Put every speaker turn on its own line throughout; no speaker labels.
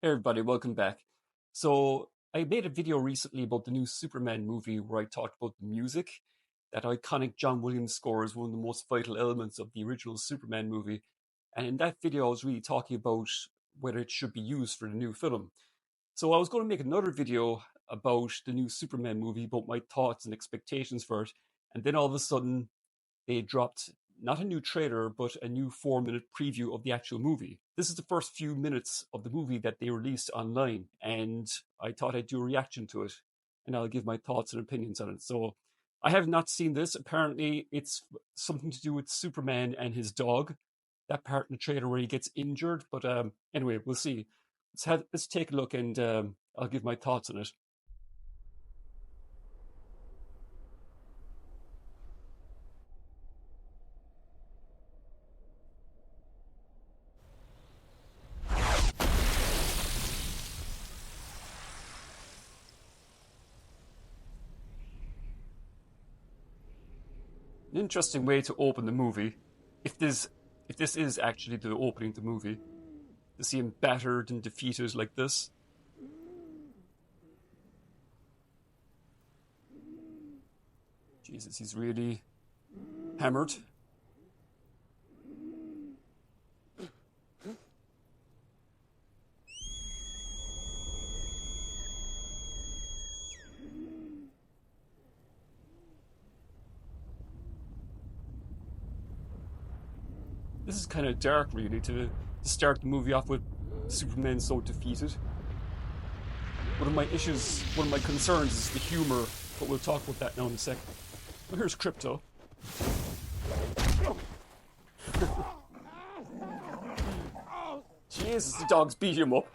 Hey everybody, welcome back. So I made a video recently about the new Superman movie where I talked about the music. That iconic John Williams score is one of the most vital elements of the original Superman movie. And in that video, I was really talking about whether it should be used for the new film. So I was going to make another video about the new Superman movie, about my thoughts and expectations for it. And then all of a sudden, they dropped not a new trailer, but a new 4-minute preview of the actual movie. This is the first few minutes of the movie that they released online, and I thought I'd do a reaction to it, and I'll give my thoughts and opinions on it. So I have not seen this. Apparently, it's something to do with Superman and his dog. That part in the trailer where he gets injured, but anyway, we'll see. Let's take a look, and I'll give my thoughts on it. An interesting way to open the movie, if this is actually the opening of the movie, to see him battered and defeated like this. Jesus, he's really hammered. This is kind of dark, really, to start the movie off with Superman so defeated. One of my concerns is the humor, but we'll talk about that now in a second. Well, here's Crypto. Jesus, the dog's beat him up.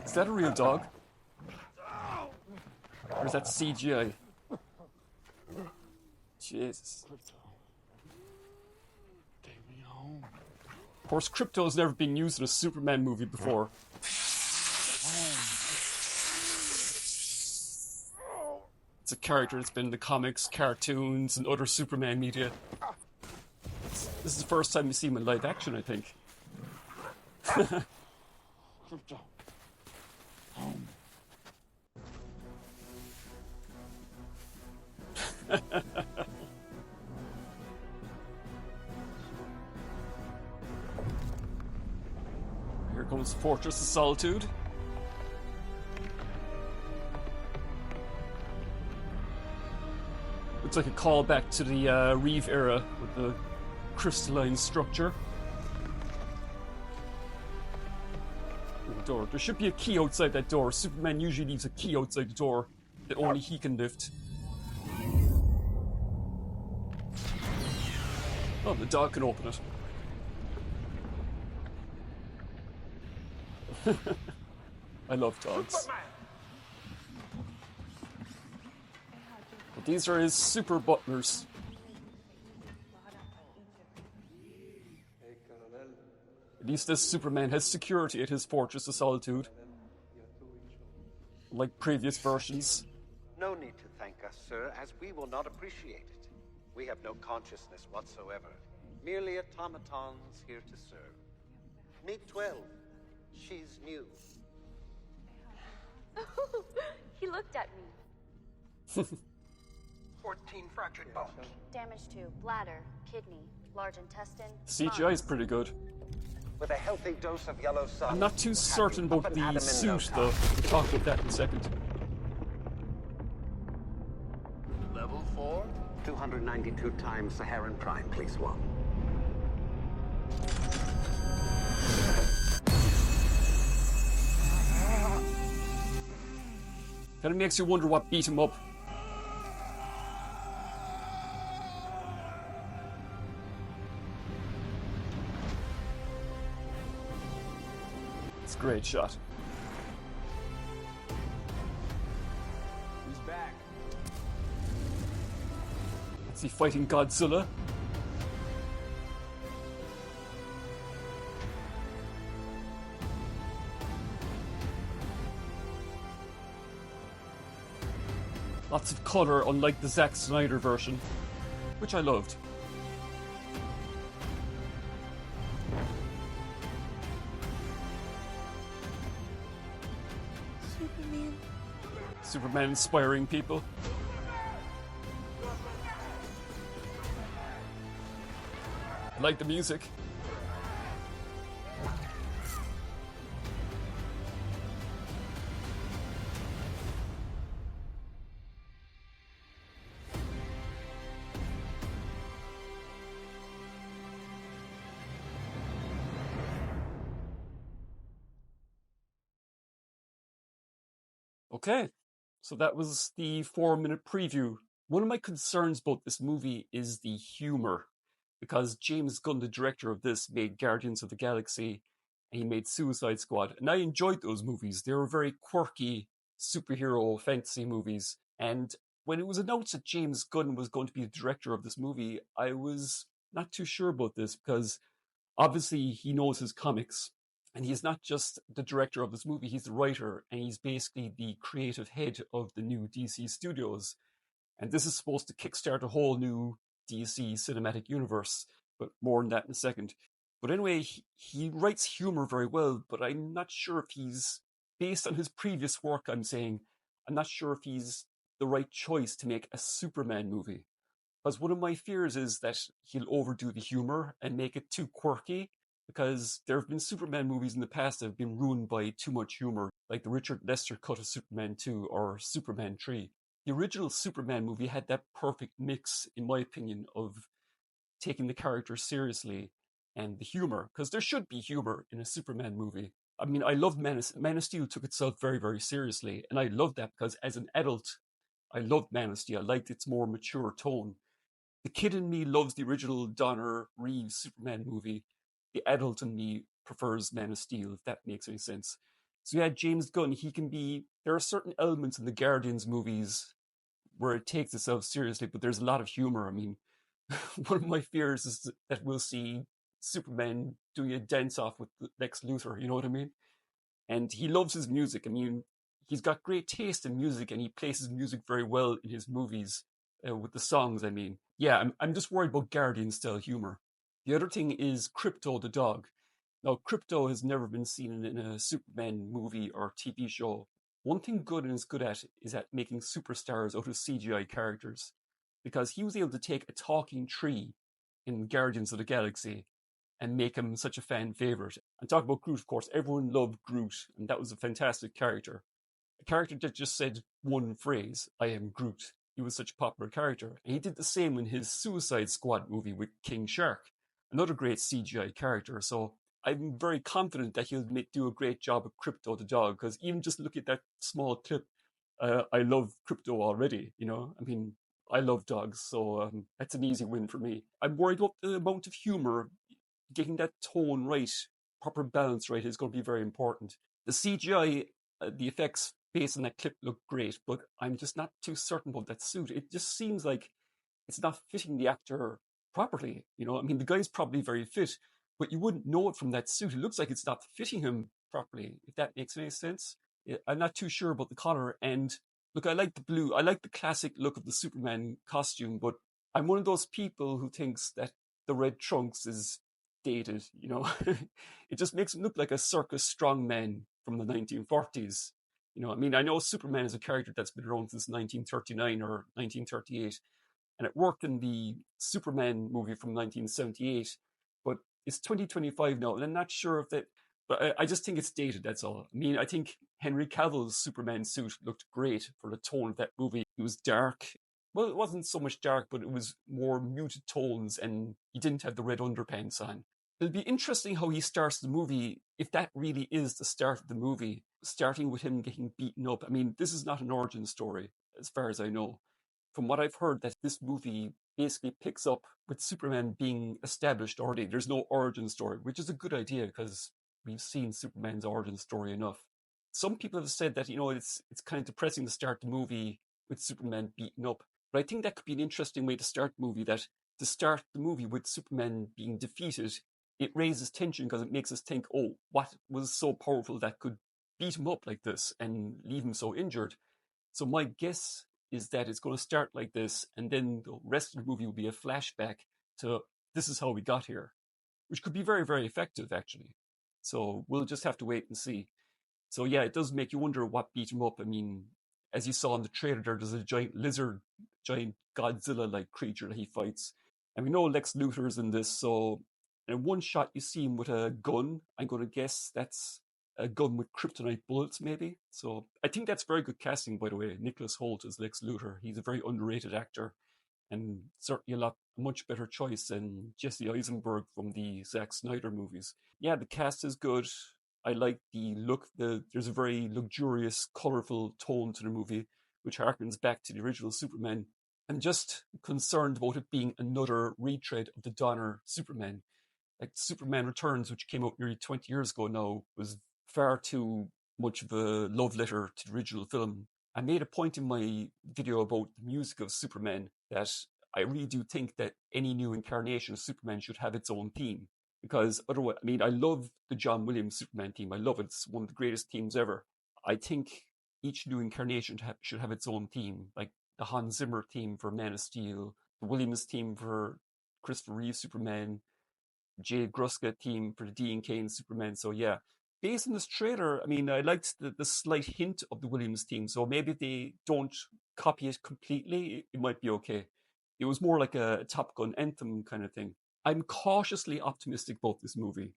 Is that a real dog? Or is that CGI? Jesus.
Take me home.
Of course, Crypto has never been used in a Superman movie before. It's a character that's been in the comics, cartoons, and other Superman media. This is the first time you see him in live action, I think.
Crypto. Home.
Here comes Fortress of Solitude. Looks like a callback to the Reeve era with the crystalline structure. The door. There should be a key outside that door. Superman usually leaves a key outside the door that only he can lift. Oh, the dog can open it. I love dogs. But these are his super butlers. At least this Superman has security at his Fortress of Solitude, like previous versions.
No need to thank us, sir, as we will not appreciate it. We have no consciousness whatsoever. Merely automatons here to serve. Meet 12. She's new.
He looked at me.
14 fractured bones.
Damage to bladder, kidney, large intestine.
CGI is pretty good.
With a healthy dose of yellow sun.
I'm not too certain about the suit, though. We'll talk about that in a second.
Level 4? 292 times Saharan Prime, please, one.
Kind of makes you wonder what beat him up. It's a great shot.
He's back.
Is he fighting Godzilla? Lots of colour, unlike the Zack Snyder version, which I loved.
Superman.
Superman inspiring people. Like the music. Okay, so that was the 4-minute preview. One of my concerns about this movie is the humor, because James Gunn, the director of this, made Guardians of the Galaxy and he made Suicide Squad, and I enjoyed those movies. They were very quirky superhero fantasy movies, and when it was announced that James Gunn was going to be the director of this movie, I was not too sure about this because obviously he knows his comics, and he's not just the director of this movie, he's the writer, and he's basically the creative head of the new DC studios. And this is supposed to kickstart a whole new DC cinematic universe, but more on that in a second. But anyway, he writes humor very well, but I'm not sure if he's, based on his previous work, I'm not sure if he's the right choice to make a Superman movie. Because one of my fears is that he'll overdo the humor and make it too quirky, because there have been Superman movies in the past that have been ruined by too much humor, like the Richard Lester cut of Superman 2 or Superman 3. The original Superman movie had that perfect mix, in my opinion, of taking the character seriously and the humor, because there should be humor in a Superman movie. I mean, I love Man of Steel took itself very, very seriously, and I loved that because as an adult, I loved Man of Steel. I liked its more mature tone. The kid in me loves the original Donner Reeves Superman movie. The adult in me prefers Man of Steel, if that makes any sense. So yeah, James Gunn, there are certain elements in the Guardians movies where it takes itself seriously, but there's a lot of humor. I mean, one of my fears is that we'll see Superman doing a dance off with Lex Luthor, you know what I mean? And he loves his music. I mean, he's got great taste in music, and he places music very well in his movies with the songs. I mean, yeah, I'm just worried about Guardian style humor. The other thing is Crypto the dog. Now, Crypto has never been seen in a Superman movie or TV show. One thing Gooden is good at is at making superstars out of CGI characters, because he was able to take a talking tree in Guardians of the Galaxy and make him such a fan favorite. And talk about Groot, of course, everyone loved Groot, and that was a fantastic character. A character that just said one phrase, I am Groot. He was such a popular character. And he did the same in his Suicide Squad movie with King Shark, another great CGI character. So I'm very confident that he'll do a great job of Crypto the dog, because even just look at that small clip, I love Crypto already, you know? I mean, I love dogs, so that's an easy win for me. I'm worried about the amount of humor. Getting that tone right, proper balance right, is going to be very important. The CGI, the effects based on that clip look great, but I'm just not too certain about that suit. It just seems like it's not fitting the actor properly. You know, I mean, the guy's probably very fit, but you wouldn't know it from that suit. It looks like it's not fitting him properly, if that makes any sense. I'm not too sure about the collar. And look, I like the blue. I like the classic look of the Superman costume, but I'm one of those people who thinks that the red trunks is dated, you know. It just makes him look like a circus strongman from the 1940s. You know, I mean, I know Superman is a character that's been around since 1939 or 1938, and it worked in the Superman movie from 1978, but it's 2025 now, and I'm not sure if that, but I just think it's dated, that's all. I mean, I think Henry Cavill's Superman suit looked great for the tone of that movie. It was dark. Well, it wasn't so much dark, but it was more muted tones, and he didn't have the red underpants on. It'll be interesting how he starts the movie, if that really is the start of the movie, starting with him getting beaten up. I mean, this is not an origin story, as far as I know. From what I've heard, that this movie basically picks up with Superman being established already. There's no origin story, which is a good idea because we've seen Superman's origin story enough. Some people have said that, you know, it's kind of depressing to start the movie with Superman beaten up. But I think that could be an interesting way to start the movie, that to start the movie with Superman being defeated, it raises tension because it makes us think, oh, what was so powerful that could beat him up like this and leave him so injured? So my guess is that it's going to start like this, and then the rest of the movie will be a flashback to this is how we got here. which could be very, very effective, actually. So we'll just have to wait and see. So yeah, it does make you wonder what beat him up. I mean, as you saw in the trailer, there's a giant lizard, giant Godzilla-like creature that he fights. And we know Lex Luthor's in this, so in one shot you see him with a gun. I'm going to guess that's a gun with kryptonite bullets, maybe. So I think that's very good casting, by the way. Nicholas Hoult as Lex Luthor. He's a very underrated actor, and certainly a much better choice than Jesse Eisenberg from the Zack Snyder movies. Yeah, the cast is good. I like the look. There's a very luxurious, colorful tone to the movie, which harkens back to the original Superman. I'm just concerned about it being another retread of the Donner Superman. Like Superman Returns, which came out nearly 20 years ago now, was far too much of a love letter to the original film. I made a point in my video about the music of Superman that I really do think that any new incarnation of Superman should have its own theme. Because otherwise, I mean, I love the John Williams Superman theme. I love it. It's one of the greatest themes ever. I think each new incarnation should have its own theme, like the Hans Zimmer theme for Man of Steel, the Williams theme for Christopher Reeve Superman, Jay Gruska theme for the Dean Cain Superman. So yeah, based on this trailer, I mean, I liked the slight hint of the Williams theme. So maybe if they don't copy it completely, it might be okay. It was more like a Top Gun anthem kind of thing. I'm cautiously optimistic about this movie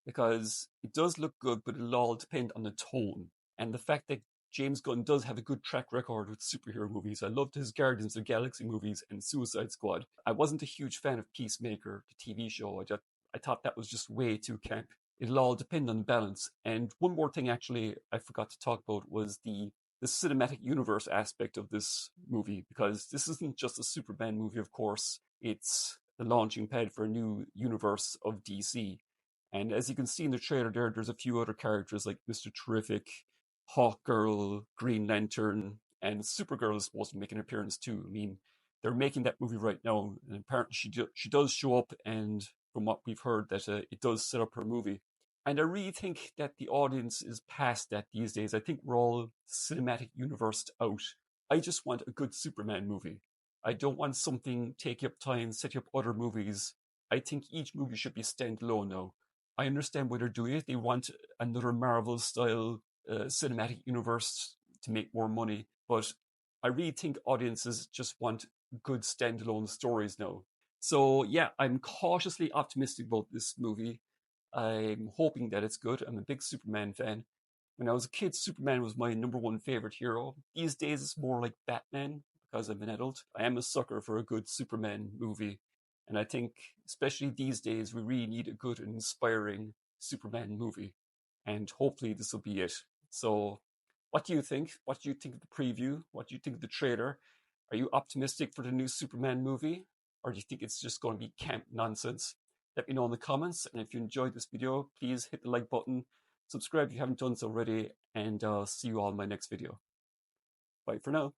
because it does look good, but it'll all depend on the tone and the fact that James Gunn does have a good track record with superhero movies. I loved his Guardians of the Galaxy movies and Suicide Squad. I wasn't a huge fan of Peacemaker, the TV show. I thought that was just way too camp. It'll all depend on balance. And one more thing, actually, I forgot to talk about was the cinematic universe aspect of this movie, because this isn't just a Superman movie, of course. It's the launching pad for a new universe of DC. And as you can see in the trailer there's a few other characters like Mr. Terrific, Hawkgirl, Green Lantern, and Supergirl is supposed to make an appearance too. I mean, they're making that movie right now, and apparently she does show up, and from what we've heard, that it does set up her movie. And I really think that the audience is past that these days. I think we're all cinematic universed out. I just want a good Superman movie. I don't want something taking up time, setting up other movies. I think each movie should be standalone now. I understand why they're doing it. They want another Marvel-style cinematic universe to make more money, but I really think audiences just want good standalone stories now. So yeah, I'm cautiously optimistic about this movie. I'm hoping that it's good. I'm a big Superman fan. When I was a kid, Superman was my number one favorite hero. These days, it's more like Batman because I'm an adult. I am a sucker for a good Superman movie. And I think, especially these days, we really need a good and inspiring Superman movie. And hopefully, this will be it. So, what do you think? What do you think of the preview? What do you think of the trailer? Are you optimistic for the new Superman movie? Or do you think it's just going to be camp nonsense? Let me know in the comments. And if you enjoyed this video, please hit the like button. Subscribe if you haven't done so already. And see you all in my next video. Bye for now.